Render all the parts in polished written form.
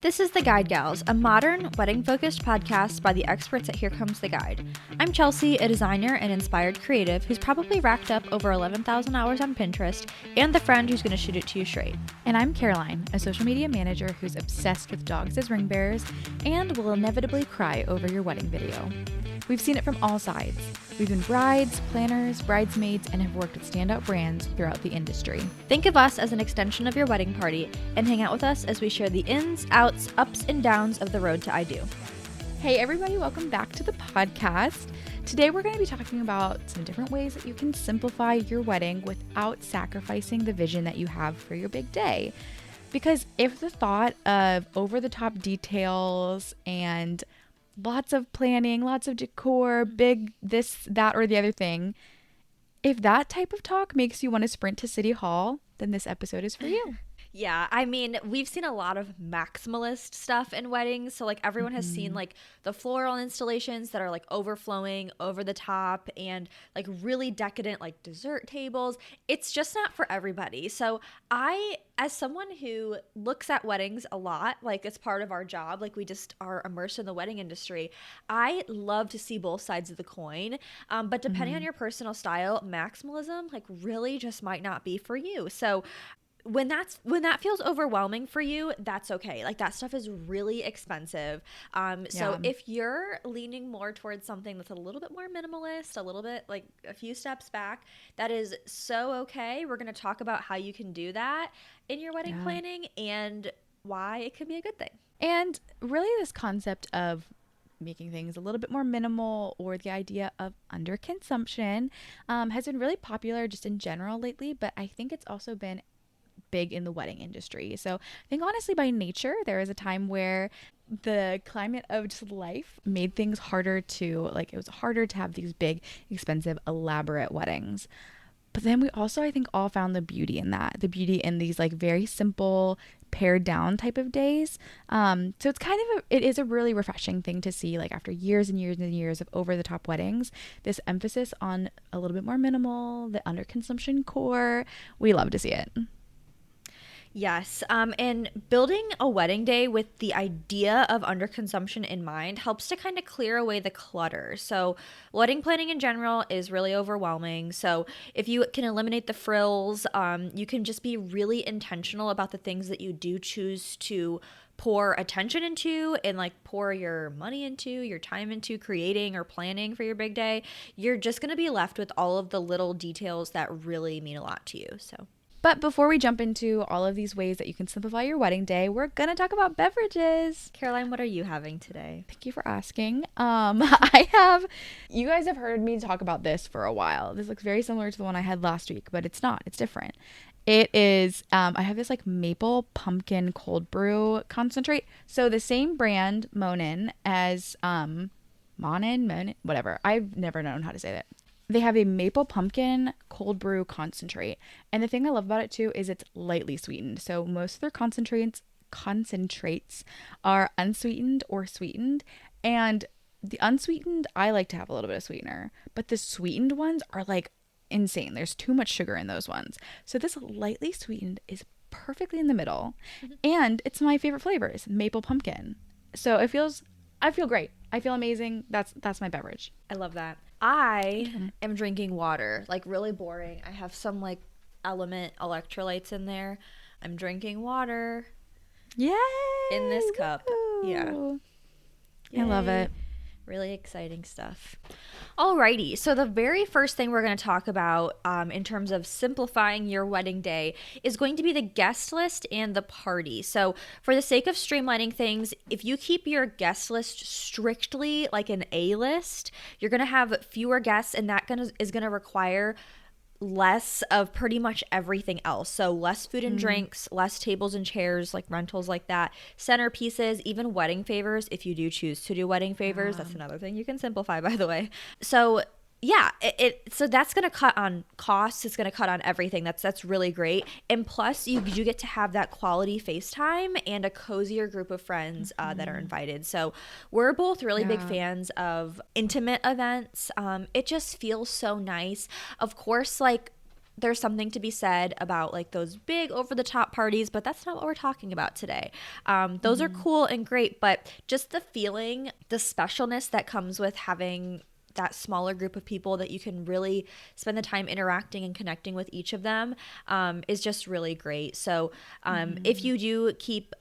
This is The Guide Gals, a modern, wedding-focused podcast by the experts at Here Comes the Guide. I'm Chelsea, a designer and inspired creative who's probably racked up over 11,000 hours on Pinterest, and the friend who's going to shoot it to you straight. And I'm Caroline, a social media manager who's obsessed with dogs as ring bearers and will inevitably cry over your wedding video. We've seen it from all sides. We've been brides, planners, bridesmaids, and have worked with standout brands throughout the industry. Think of us as an extension of your wedding party and hang out with us as we share the ins, outs, ups, and downs of the road to I do. Hey everybody, welcome back to the podcast. Today we're going to be talking about some different ways that you can simplify your wedding without sacrificing the vision that you have for your big day. Because if the thought of over-the-top details and lots of planning, lots of decor, big this, that, or the other thing, if that type of talk makes you want to sprint to City Hall, then this episode is for you. Yeah, I mean, we've seen a lot of maximalist stuff in weddings. So, like, everyone has seen, like, the floral installations that are, like, overflowing, over the top, and, like, really decadent, like, dessert tables. It's just not for everybody. So, as someone who looks at weddings a lot, like, it's part of our job, like, we just are immersed in the wedding industry, I love to see both sides of the coin. But depending on your personal style, maximalism, like, really just might not be for you. So, when that feels overwhelming for you, that's okay. Like, that stuff is really expensive. So if you're leaning more towards something that's a little bit more minimalist, a little bit like a few steps back, that is so okay. We're going to talk about how you can do that in your wedding planning and why it could be a good thing. And really this concept of making things a little bit more minimal, or the idea of underconsumption, has been really popular just in general lately, but I think it's also been big in the wedding industry. So I think honestly, by nature, there is a time where the climate of just life made things harder to, like, it was harder to have these big, expensive, elaborate weddings. But then we also, I think, all found the beauty in that, the beauty in these, like, very simple, pared down type of days. So it's kind of it is a really refreshing thing to see, like, after years and years and years of over the top weddings, this emphasis on a little bit more minimal, the underconsumption core. We love to see it. Yes, and building a wedding day with the idea of underconsumption in mind helps to kind of clear away the clutter. So wedding planning in general is really overwhelming. So if you can eliminate the frills, you can just be really intentional about the things that you do choose to pour attention into and, like, pour your money into, your time into creating or planning for your big day. You're just going to be left with all of the little details that really mean a lot to you. But before we jump into all of these ways that you can simplify your wedding day, we're going to talk about beverages. Caroline, what are you having today? Thank you for asking. You guys have heard me talk about this for a while. This looks very similar to the one I had last week, but it's not. It's different. It is, I have this, like, maple pumpkin cold brew concentrate. So the same brand, Monin, as Monin, whatever. I've never known how to say that. They have a maple pumpkin cold brew concentrate. And the thing I love about it too is it's lightly sweetened. So most of their concentrates are unsweetened or sweetened. And the unsweetened, I like to have a little bit of sweetener. But the sweetened ones are, like, insane. There's too much sugar in those ones. So this lightly sweetened is perfectly in the middle. And it's my favorite flavors, maple pumpkin. So I feel great. I feel amazing. That's my beverage. I love that. I am drinking water, like, really boring. I have some, like, Element electrolytes in there. I'm drinking water. Yay! In this cup. Yeah. I love it. Really exciting stuff. Alrighty, so the very first thing we're going to talk about in terms of simplifying your wedding day is going to be the guest list and the party. So for the sake of streamlining things, if you keep your guest list strictly like an A list, you're going to have fewer guests, and that is going to require less of pretty much everything else. So less food and drinks, less tables and chairs, like rentals like that, centerpieces, even wedding favors. If you do choose to do wedding favors, that's another thing you can simplify, by the way. So yeah, so that's going to cut on costs. It's going to cut on everything. That's really great. And plus, you get to have that quality FaceTime and a cozier group of friends that are invited. So we're both really big fans of intimate events. It just feels so nice. Of course, like, there's something to be said about like those big over the top parties, but that's not what we're talking about today. Those are cool and great, but just the feeling, the specialness that comes with having that smaller group of people that you can really spend the time interacting and connecting with each of them is just really great. So if you do keep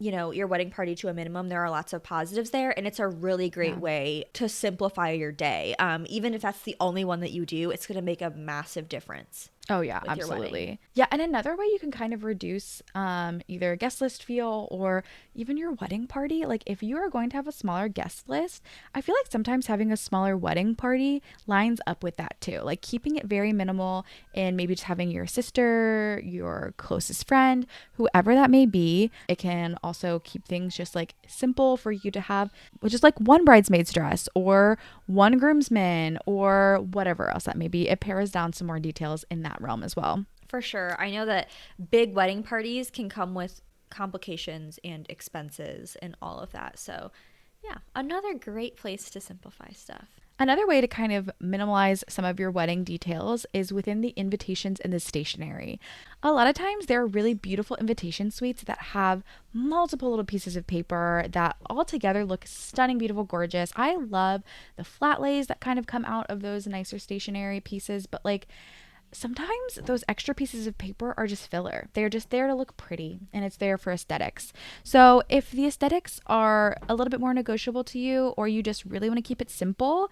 your wedding party to a minimum, there are lots of positives there, and it's a really great way to simplify your day. Even if that's the only one that you do, it's going to make a massive difference. Oh yeah, absolutely. Yeah, and another way you can kind of reduce either guest list feel or even your wedding party, like if you are going to have a smaller guest list, I feel like sometimes having a smaller wedding party lines up with that too. Like keeping it very minimal and maybe just having your sister, your closest friend, whoever that may be. It can also keep things just like simple for you to have, which is like one bridesmaid's dress or one groomsman or whatever else that may be. It pares down some more details in that realm as well. For sure. I know that big wedding parties can come with complications and expenses and all of that. So, yeah, another great place to simplify stuff. Another way to kind of minimalize some of your wedding details is within the invitations and the stationery. A lot of times there are really beautiful invitation suites that have multiple little pieces of paper that all together look stunning, beautiful, gorgeous. I love the flat lays that kind of come out of those nicer stationery pieces, but like sometimes those extra pieces of paper are just filler. They're just there to look pretty and it's there for aesthetics. So if the aesthetics are a little bit more negotiable to you or you just really want to keep it simple,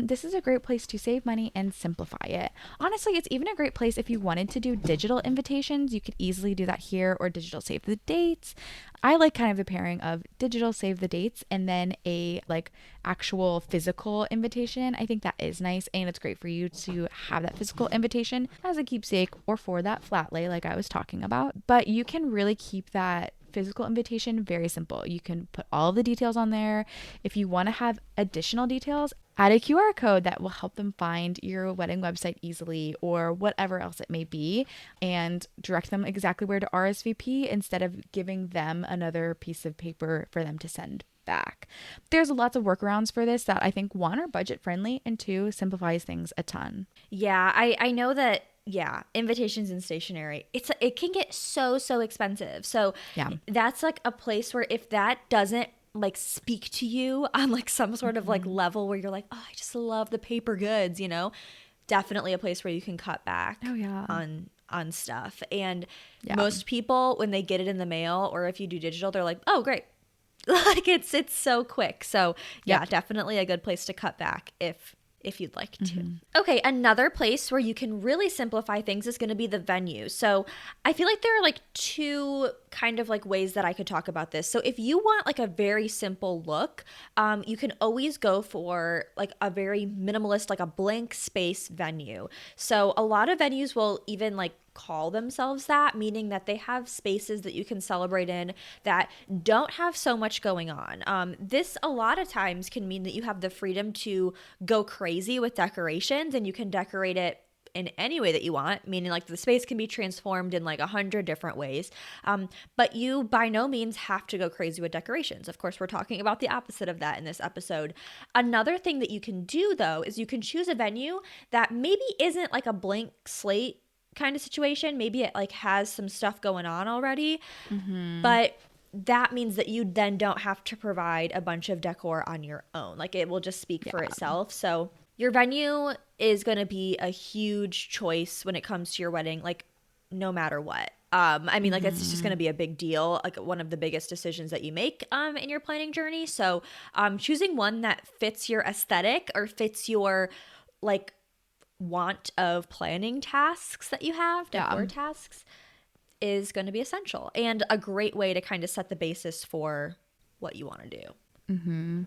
this is a great place to save money and simplify it. Honestly, it's even a great place if you wanted to do digital invitations. You could easily do that here or digital save the dates. I like kind of the pairing of digital save the dates and then a like actual physical invitation. I think that is nice and it's great for you to have that physical invitation as a keepsake or for that flat lay like I was talking about. But you can really keep that physical invitation very simple. You can put all of the details on there. If you want to have additional details, add a QR code that will help them find your wedding website easily or whatever else it may be and direct them exactly where to RSVP instead of giving them another piece of paper for them to send back. There's lots of workarounds for this that I think one are budget friendly and two simplifies things a ton. Yeah, I know that. Yeah, invitations and stationery. It can get so expensive. So yeah, that's like a place where if that doesn't like speak to you on like some sort of like level where you're like, oh, I just love the paper goods, definitely a place where you can cut back on stuff. And most people when they get it in the mail or if you do digital, they're like, oh, great. Like it's so quick. So yeah, definitely a good place to cut back if you'd like to. Okay, another place where you can really simplify things is going to be the venue. So I feel like there are like two kind of like ways that I could talk about this. So if you want like a very simple look, you can always go for like a very minimalist, like a blank space venue. So a lot of venues will even like call themselves that, meaning that they have spaces that you can celebrate in that don't have so much going on. This a lot of times can mean that you have the freedom to go crazy with decorations and you can decorate it in any way that you want, meaning like the space can be transformed in like 100 different ways. But you by no means have to go crazy with decorations. Of course, we're talking about the opposite of that in this episode. Another thing that you can do though is you can choose a venue that maybe isn't like a blank slate kind of situation. Maybe it like has some stuff going on already, but that means that you then don't have to provide a bunch of decor on your own. Like it will just speak for itself. So your venue is going to be a huge choice when it comes to your wedding, like no matter what. I mean, like it's just going to be a big deal, like one of the biggest decisions that you make in your planning journey. So choosing one that fits your aesthetic or fits your like want of planning tasks that you have, decor tasks, is going to be essential and a great way to kind of set the basis for what you want to do. And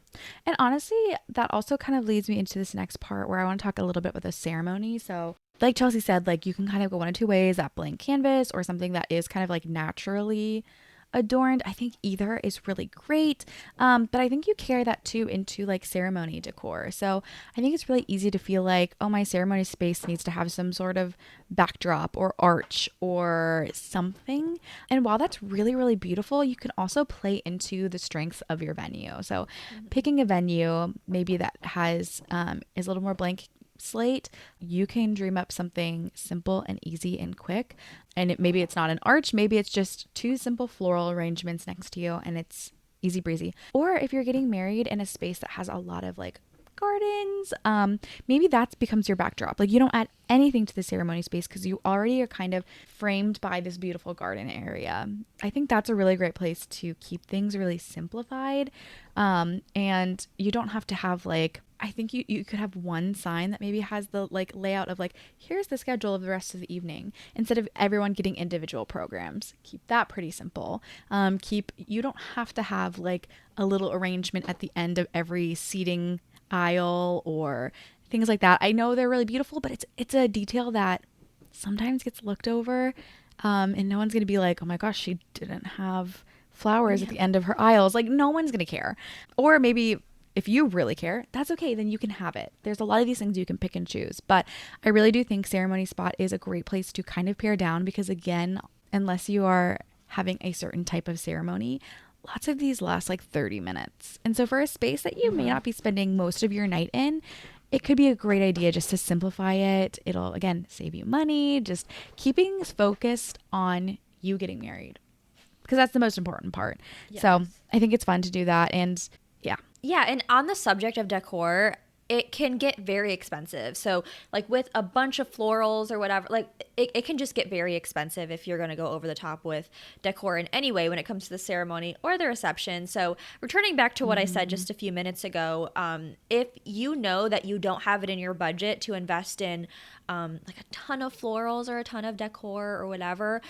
honestly, that also kind of leads me into this next part where I want to talk a little bit about the ceremony. So like Chelsea said, like you can kind of go one of two ways, that blank canvas or something that is kind of like naturally adorned. I think either is really great, but I think you carry that too into like ceremony decor. So I think it's really easy to feel like, oh, my ceremony space needs to have some sort of backdrop or arch or something. And while that's really, really beautiful, you can also play into the strengths of your venue. So picking a venue maybe that has is a little more blank slate, you can dream up something simple and easy and quick. And maybe it's not an arch, maybe it's just two simple floral arrangements next to you and it's easy breezy. Or if you're getting married in a space that has a lot of like gardens, maybe that becomes your backdrop. Like you don't add anything to the ceremony space because you already are kind of framed by this beautiful garden area. I think that's a really great place to keep things really simplified. And you don't have to have like, I think you could have one sign that maybe has the like layout of like, here's the schedule of the rest of the evening, instead of everyone getting individual programs. Keep that pretty simple. You don't have to have like a little arrangement at the end of every seating aisle or things like that. I know they're really beautiful, but it's a detail that sometimes gets looked over, and no one's gonna be like, oh my gosh, she didn't have flowers at the end of her aisles. Like no one's gonna care. Or maybe if you really care, that's okay, then you can have it. There's a lot of these things you can pick and choose, but I really do think ceremony spot is a great place to kind of pare down because again, unless you are having a certain type of ceremony, lots of these last like 30 minutes. And so for a space that you may not be spending most of your night in, it could be a great idea just to simplify it. It'll, again, save you money, just keeping focused on you getting married because that's the most important part. Yes. So I think it's fun to do that. And yeah. Yeah. And on the subject of decor, it can get very expensive. So like with a bunch of florals or whatever, like it can just get very expensive if you're going to go over the top with decor in any way when it comes to the ceremony or the reception. So returning back to what I said just a few minutes ago, if you know that you don't have it in your budget to invest in like a ton of florals or a ton of decor or whatever,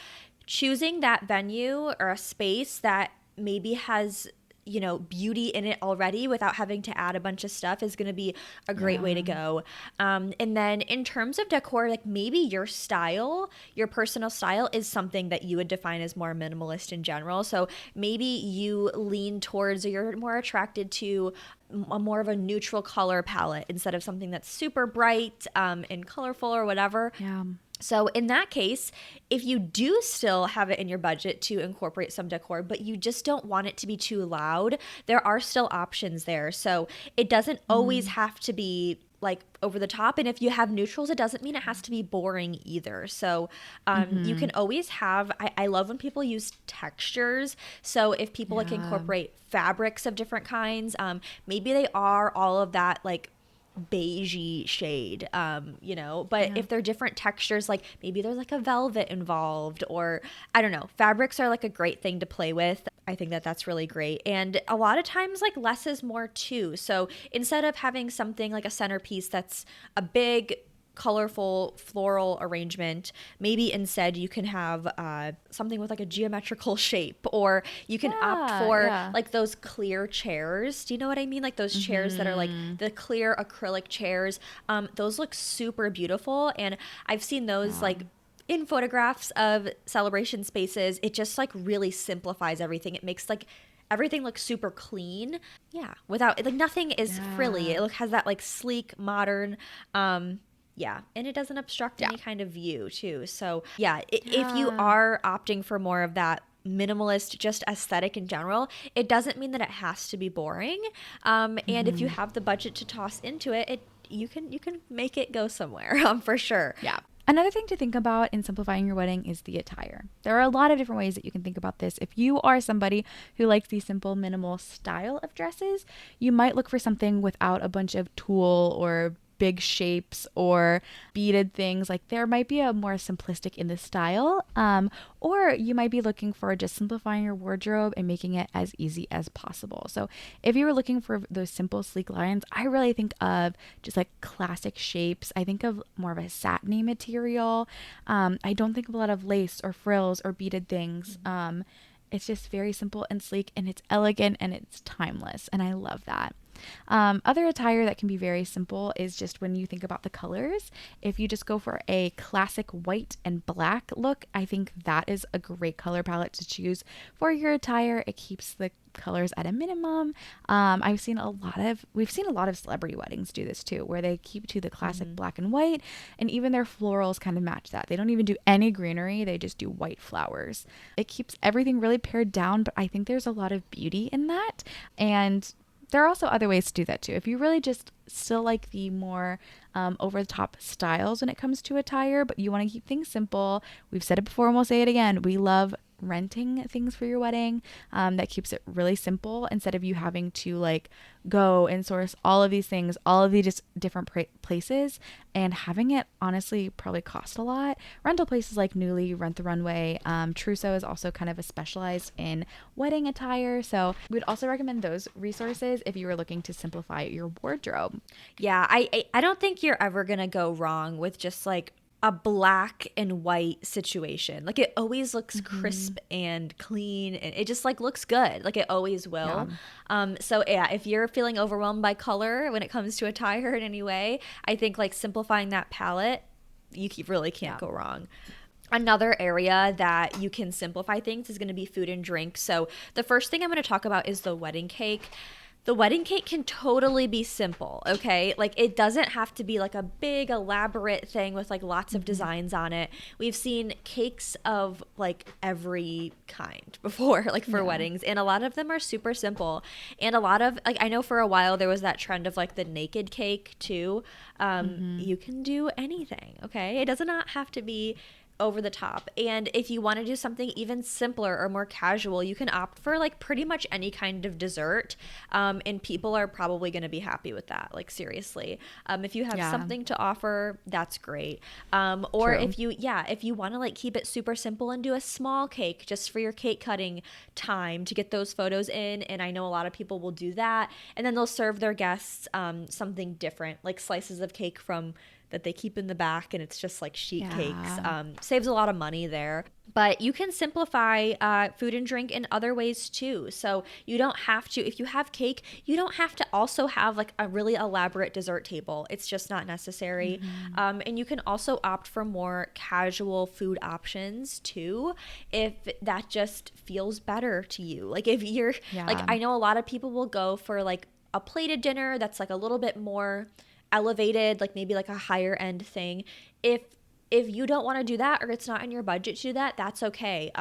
choosing that venue or a space that maybe has beauty in it already without having to add a bunch of stuff is going to be a great way to go. And then in terms of decor, like maybe your style, your personal style is something that you would define as more minimalist in general. So maybe you lean towards or you're more attracted to a more of a neutral color palette instead of something that's super bright and colorful or whatever. Yeah. So in that case, if you do still have it in your budget to incorporate some decor, but you just don't want it to be too loud, there are still options there. So it doesn't always have to be like over the top. And if you have neutrals, it doesn't mean it has to be boring either. So you can always have, I love when people use textures. So if people can incorporate fabrics of different kinds, maybe they are all of that like beigey shade, but if they're different textures, like maybe there's like a velvet involved, or I don't know, fabrics are like a great thing to play with. I think that that's really great. And a lot of times like less is more too. So instead of having something like a centerpiece that's a big colorful floral arrangement, maybe instead you can have something with like a geometrical shape, or you can opt for like those clear chairs. Do you know what I mean? Like those chairs that are like the clear acrylic chairs. Those look super beautiful, and I've seen those like in photographs of celebration spaces. It just like really simplifies everything. It makes like everything looks super clean. Yeah, without like nothing is frilly. It has that like sleek, modern and it doesn't obstruct any kind of view too. So if you are opting for more of that minimalist, just aesthetic in general, it doesn't mean that it has to be boring. And if you have the budget to toss into it, you can make it go somewhere for sure. Yeah. Another thing to think about in simplifying your wedding is the attire. There are a lot of different ways that you can think about this. If you are somebody who likes the simple, minimal style of dresses, you might look for something without a bunch of tulle or big shapes or beaded things. Like there might be a more simplistic in the style, or you might be looking for just simplifying your wardrobe and making it as easy as possible. So if you were looking for those simple, sleek lines, I really think of just like classic shapes. I think of more of a satiny material. I don't think of a lot of lace or frills or beaded things. It's just very simple and sleek, and it's elegant and it's timeless, and I love that. Other attire that can be very simple is just when you think about the colors. If you just go for a classic white and black look, I think that is a great color palette to choose for your attire. It keeps the colors at a minimum. We've seen a lot of celebrity weddings do this too, where they keep to the classic black and white, and even their florals kind of match that. They don't even do any greenery, they just do white flowers. It keeps everything really pared down, but I think there's a lot of beauty in that. And there are also other ways to do that too. If you really just still like the more over the top styles when it comes to attire, but you want to keep things simple, we've said it before and we'll say it again. We love renting things for your wedding. That keeps it really simple instead of you having to like go and source all of these things, all of these different places, and having it honestly probably cost a lot. Rental places like Nuuly, Rent the Runway, Trousseau is also kind of a specialized in wedding attire. So we'd also recommend those resources if you were looking to simplify your wardrobe. Yeah, I don't think you're ever gonna go wrong with just like a black and white situation. Like it always looks crisp and clean, and it just like looks good. Like it always Yeah. will. So yeah, if you're feeling overwhelmed by color when it comes to attire in any way, I think like simplifying that palette, really can't go wrong. Another area that you can simplify things is going to be food and drink. So the first thing I'm going to talk about is the wedding cake. The wedding cake can totally be simple, okay? Like it doesn't have to be like a big elaborate thing with like lots of designs on it. We've seen cakes of like every kind before, like for weddings, and a lot of them are super simple. And a lot of like I know for a while there was that trend of like the naked cake too. You can do anything, okay? It does not have to be over the top. And if you want to do something even simpler or more casual, you can opt for like pretty much any kind of dessert, and people are probably going to be happy with that, like seriously. If you have something to offer, that's great. Or True. if you want to like keep it super simple and do a small cake just for your cake cutting time to get those photos in, and I know a lot of people will do that, and then they'll serve their guests something different, like slices of cake from that they keep in the back, and it's just like sheet cakes. Saves a lot of money there. But you can simplify food and drink in other ways too. So you don't have to, if you have cake, you don't have to also have like a really elaborate dessert table. It's just not necessary. And you can also opt for more casual food options too, if that just feels better to you. Like if you're, like I know a lot of people will go for like a plated dinner that's like a little bit more elevated, like maybe like a higher end thing. If you don't want to do that, or it's not in your budget to do that, that's okay.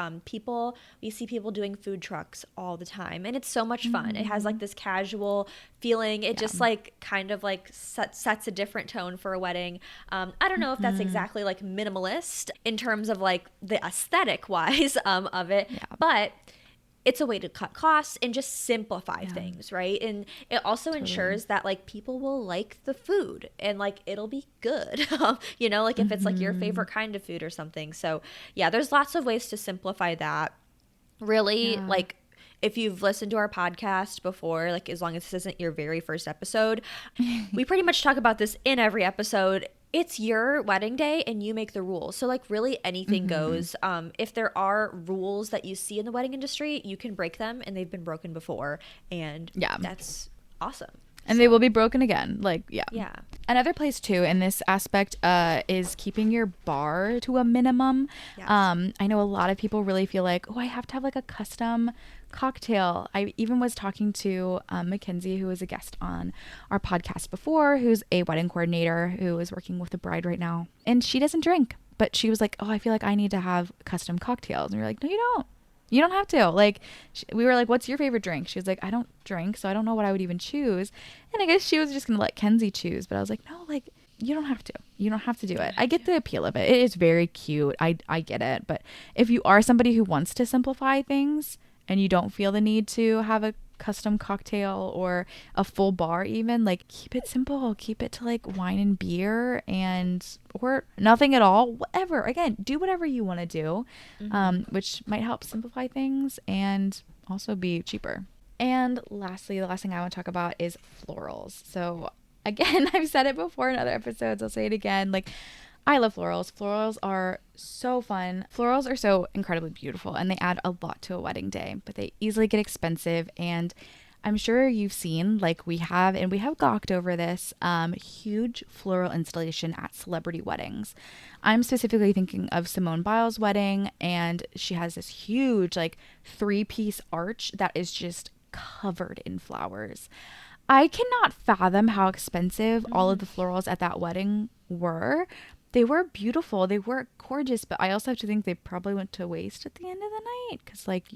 We see people doing food trucks all the time, and it's so much fun. It has like this casual feeling. It just like kind of like sets a different tone for a wedding. I don't know if that's exactly like minimalist in terms of like the aesthetic wise of it, but it's a way to cut costs and just simplify things, right? And it also ensures that like people will like the food and like it'll be good, you know, like if it's like your favorite kind of food or something. So yeah, there's lots of ways to simplify that. Really, like if you've listened to our podcast before, like as long as this isn't your very first episode, we pretty much talk about this in every episode. It's your wedding day and you make the rules. So like really anything goes. If there are rules that you see in the wedding industry, you can break them, and they've been broken before, and that's awesome. And they will be broken again. Like, Yeah. Another place too in this aspect is keeping your bar to a minimum. Yes. I know a lot of people really feel like, oh, I have to have like a custom cocktail. I even was talking to Mackenzie, who was a guest on our podcast before, who's a wedding coordinator who is working with a bride right now. And she doesn't drink, but she was like, oh, I feel like I need to have custom cocktails. And we were like, no, you don't. You don't have to. Like, we were like, what's your favorite drink? She was like, I don't drink, so I don't know what I would even choose. And I guess she was just going to let Kenzie choose. But I was like, no, like, you don't have to. You don't have to do it. I get the appeal of it. It is very cute. I get it. But if you are somebody who wants to simplify things and you don't feel the need to have a custom cocktail or a full bar even, like, keep it simple. Keep it to like wine and beer or nothing at all, whatever. Again, do whatever you want to do, which might help simplify things and also be cheaper. And lastly, the last thing I want to talk about is florals. So again, I've said it before in other episodes, I'll say it again, like, I love florals. Florals are so fun. Florals are so incredibly beautiful, and they add a lot to a wedding day, but they easily get expensive. And I'm sure you've seen, like we have gawked over this, huge floral installation at celebrity weddings. I'm specifically thinking of Simone Biles' wedding, and she has this huge, like, 3-piece arch that is just covered in flowers. I cannot fathom how expensive all of the florals at that wedding were. They were beautiful. They were gorgeous, but I also have to think they probably went to waste at the end of the night because, like,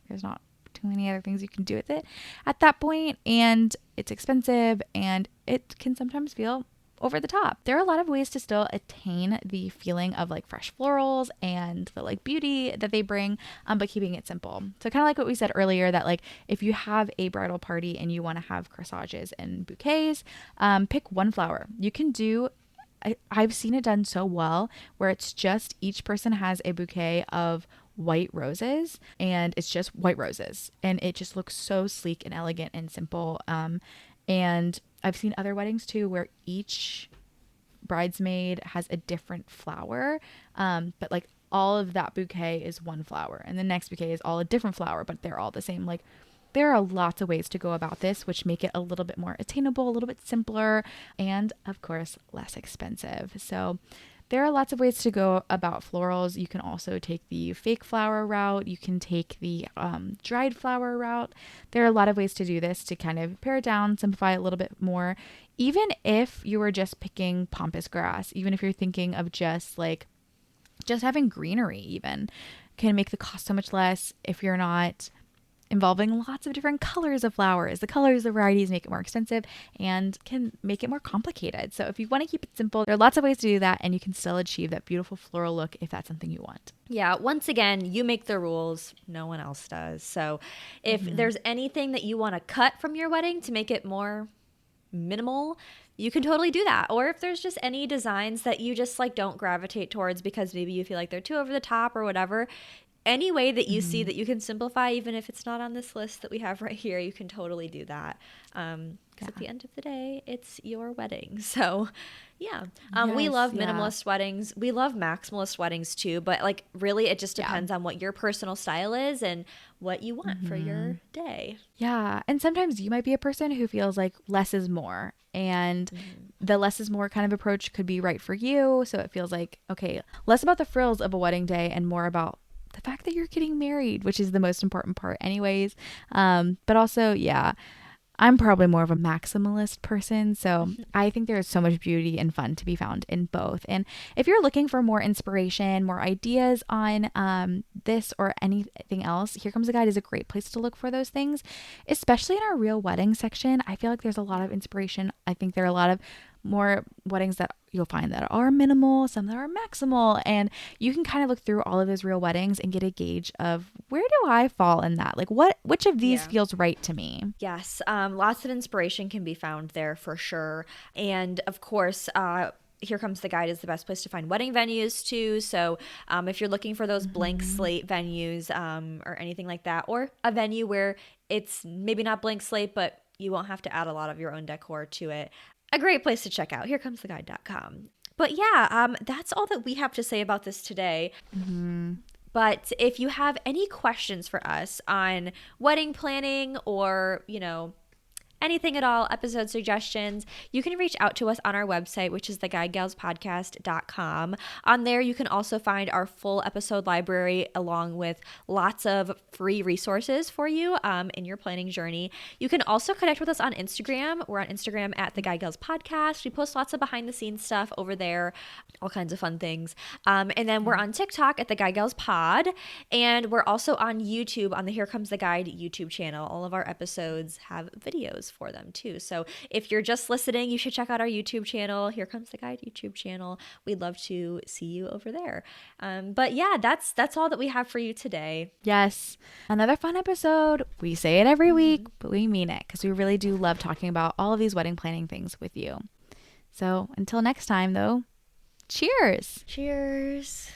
there's not too many other things you can do with it at that point, and it's expensive and it can sometimes feel over the top. There are a lot of ways to still attain the feeling of like fresh florals and the like beauty that they bring, but keeping it simple. So kind of like what we said earlier, that like if you have a bridal party and you want to have corsages and bouquets, pick one flower. You can do, I've seen it done so well where it's just each person has a bouquet of white roses and it's just white roses and it just looks so sleek and elegant and simple. And I've seen other weddings too where each bridesmaid has a different flower, but like all of that bouquet is one flower and the next bouquet is all a different flower, but they're all the same. Like there are lots of ways to go about this, which make it a little bit more attainable, a little bit simpler, and of course less expensive. So there are lots of ways to go about florals. You can also take the fake flower route. You can take the dried flower route. There are a lot of ways to do this to kind of pare it down, simplify it a little bit more. Even if you were just picking pampas grass, even if you're thinking of just having greenery, even can make the cost so much less if you're not involving lots of different colors of flowers. The colors, the varieties make it more expensive and can make it more complicated. So if you want to keep it simple, there are lots of ways to do that and you can still achieve that beautiful floral look if that's something you want. Yeah, once again, you make the rules. No one else does. So if there's anything that you want to cut from your wedding to make it more minimal, you can totally do that. Or if there's just any designs that you just like don't gravitate towards because maybe you feel like they're too over the top or whatever, any way that you see that you can simplify, even if it's not on this list that we have right here, you can totally do that. Because at the end of the day, it's your wedding. So yeah, we love minimalist weddings. We love maximalist weddings too, but like really it just depends on what your personal style is and what you want for your day. Yeah. And sometimes you might be a person who feels like less is more, and the less is more kind of approach could be right for you. So it feels like, okay, less about the frills of a wedding day and more about the fact that you're getting married, which is the most important part anyways. But also, yeah, I'm probably more of a maximalist person. So I think there is so much beauty and fun to be found in both. And if you're looking for more inspiration, more ideas on this or anything else, Here Comes the Guide is a great place to look for those things, especially in our real wedding section. I feel like there's a lot of inspiration. I think there are a lot of more weddings that you'll find that are minimal, some that are maximal, and you can kind of look through all of those real weddings and get a gauge of where do I fall in that? Like which of these feels right to me? Yes, lots of inspiration can be found there for sure. And of course, Here Comes the Guide is the best place to find wedding venues too. So if you're looking for those blank slate venues or anything like that, or a venue where it's maybe not blank slate, but you won't have to add a lot of your own decor to it, a great place to check out, herecomes-the-guide.com. But yeah, that's all that we have to say about this today. But if you have any questions for us on wedding planning or, anything at all, episode suggestions, you can reach out to us on our website, which is theguidegalspodcast.com. On there, you can also find our full episode library along with lots of free resources for you in your planning journey. You can also connect with us on Instagram. We're on Instagram at The Guide Gals Podcast. We post lots of behind the scenes stuff over there, all kinds of fun things. And then we're on TikTok at The Guide Gals Pod. And we're also on YouTube on the Here Comes the Guide YouTube channel. All of our episodes have videos for them too. So if you're just listening, you should check out our YouTube channel, Here Comes the Guide YouTube channel. We'd love to see you over there. But yeah, that's all that we have for you today. Yes. Another fun episode. We say it every week, but we mean it because we really do love talking about all of these wedding planning things with you. So until next time though, cheers. Cheers.